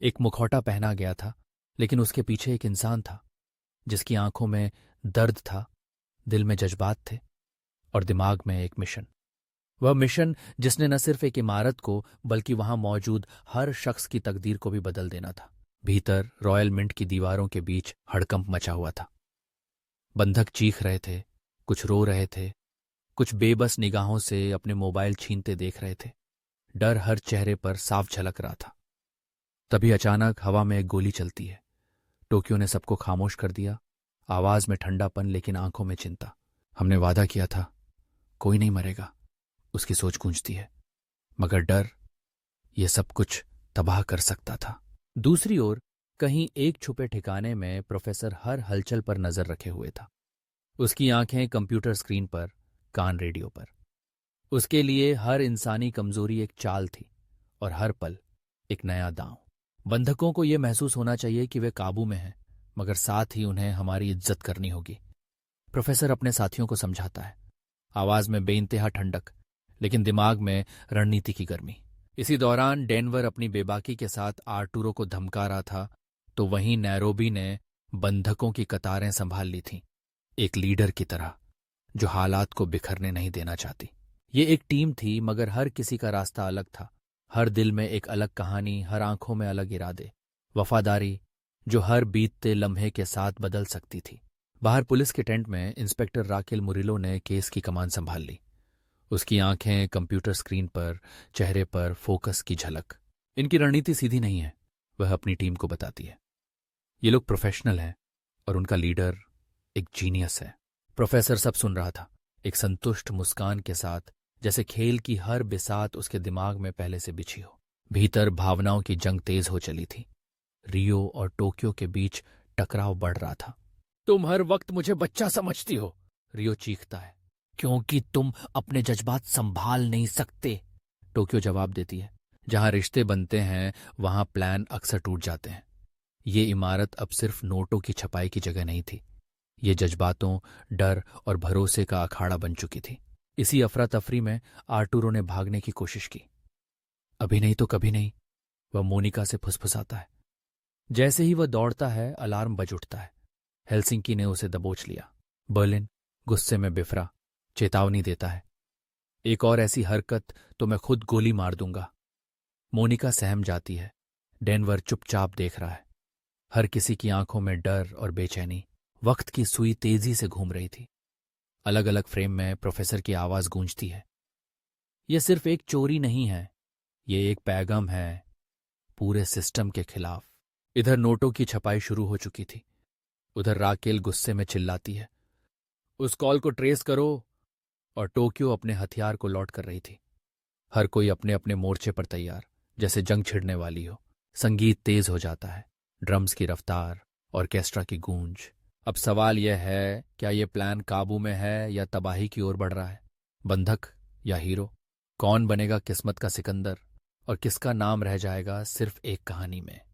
एक मुखौटा पहना गया था, लेकिन उसके पीछे एक इंसान था जिसकी आंखों में दर्द था, दिल में जज्बात थे और दिमाग में एक मिशन। वह मिशन जिसने न सिर्फ एक इमारत को बल्कि वहां मौजूद हर शख्स की तकदीर को भी बदल देना था। भीतर रॉयल मिंट की दीवारों के बीच हड़कंप मचा हुआ था। बंधक चीख रहे थे, कुछ रो रहे थे, कुछ बेबस निगाहों से अपने मोबाइल छीनते देख रहे थे। डर हर चेहरे पर साफ झलक रहा था। तभी अचानक हवा में एक गोली चलती है। टोक्यो ने सबको खामोश कर दिया। आवाज में ठंडापन, लेकिन आंखों में चिंता। हमने वादा किया था, कोई नहीं मरेगा, उसकी सोच गूंजती है। मगर डर, ये सब कुछ तबाह कर सकता था। दूसरी ओर कहीं एक छुपे ठिकाने में प्रोफेसर हर हलचल पर नजर रखे हुए था। उसकी आंखें कंप्यूटर स्क्रीन पर, कान रेडियो पर। उसके लिए हर इंसानी कमजोरी एक चाल थी और हर पल एक नया दांव। बंधकों को यह महसूस होना चाहिए कि वे काबू में हैं, मगर साथ ही उन्हें हमारी इज्जत करनी होगी। प्रोफेसर अपने साथियों को समझाता है, आवाज में बेइंतहा ठंडक, लेकिन दिमाग में रणनीति की गर्मी। इसी दौरान डेनवर अपनी बेबाकी के साथ आर्टुरो को धमका रहा था, तो वहीं नैरोबी ने बंधकों की कतारें संभाल ली थीं, एक लीडर की तरह जो हालात को बिखरने नहीं देना चाहती। ये एक टीम थी, मगर हर किसी का रास्ता अलग था। हर दिल में एक अलग कहानी, हर आंखों में अलग इरादे। वफादारी जो हर बीतते लम्हे के साथ बदल सकती थी। बाहर पुलिस के टेंट में इंस्पेक्टर राकेल मुरिलो ने केस की कमान संभाल ली। उसकी आंखें कंप्यूटर स्क्रीन पर, चेहरे पर फोकस की झलक। इनकी रणनीति सीधी नहीं है, वह अपनी टीम को बताती है। ये लोग प्रोफेशनल हैं और उनका लीडर एक जीनियस है। प्रोफेसर सब सुन रहा था, एक संतुष्ट मुस्कान के साथ, जैसे खेल की हर बिसात उसके दिमाग में पहले से बिछी हो। भीतर भावनाओं की जंग तेज हो चली थी। रियो और टोक्यो के बीच टकराव बढ़ रहा था। तुम हर वक्त मुझे बच्चा समझती हो, रियो चीखता है। क्योंकि तुम अपने जज्बात संभाल नहीं सकते, टोक्यो जवाब देती है। जहां रिश्ते बनते हैं वहां प्लान अक्सर टूट जाते हैं। ये इमारत अब सिर्फ नोटों की छपाई की जगह नहीं थी। ये जज्बातों, डर और भरोसे का अखाड़ा बन चुकी थी। इसी अफरा तफरी में आर्टुरो ने भागने की कोशिश की। अभी नहीं तो कभी नहीं, वह मोनिका से फुसफुसाता है। जैसे ही वह दौड़ता है, अलार्म बज उठता है। हेलसिंकी ने उसे दबोच लिया। बर्लिन गुस्से में बिफरा, चेतावनी देता है, एक और ऐसी हरकत तो मैं खुद गोली मार दूंगा। मोनिका सहम जाती है। डेनवर चुपचाप देख रहा है। हर किसी की आंखों में डर और बेचैनी। वक्त की सुई तेजी से घूम रही थी। अलग अलग फ्रेम में प्रोफेसर की आवाज गूंजती है। यह सिर्फ एक चोरी नहीं है, ये एक पैगाम है पूरे सिस्टम के खिलाफ। इधर नोटों की छपाई शुरू हो चुकी थी। उधर राकेल गुस्से में चिल्लाती है, उस कॉल को ट्रेस करो। और टोक्यो अपने हथियार को लौट कर रही थी। हर कोई अपने अपने मोर्चे पर तैयार, जैसे जंग छिड़ने वाली हो। संगीत तेज हो जाता है, ड्रम्स की रफ्तार, ऑर्केस्ट्रा की गूंज। अब सवाल यह है, क्या यह प्लान काबू में है या तबाही की ओर बढ़ रहा है? बंधक या हीरो? कौन बनेगा किस्मत का सिकंदर और किसका नाम रह जाएगा सिर्फ एक कहानी में?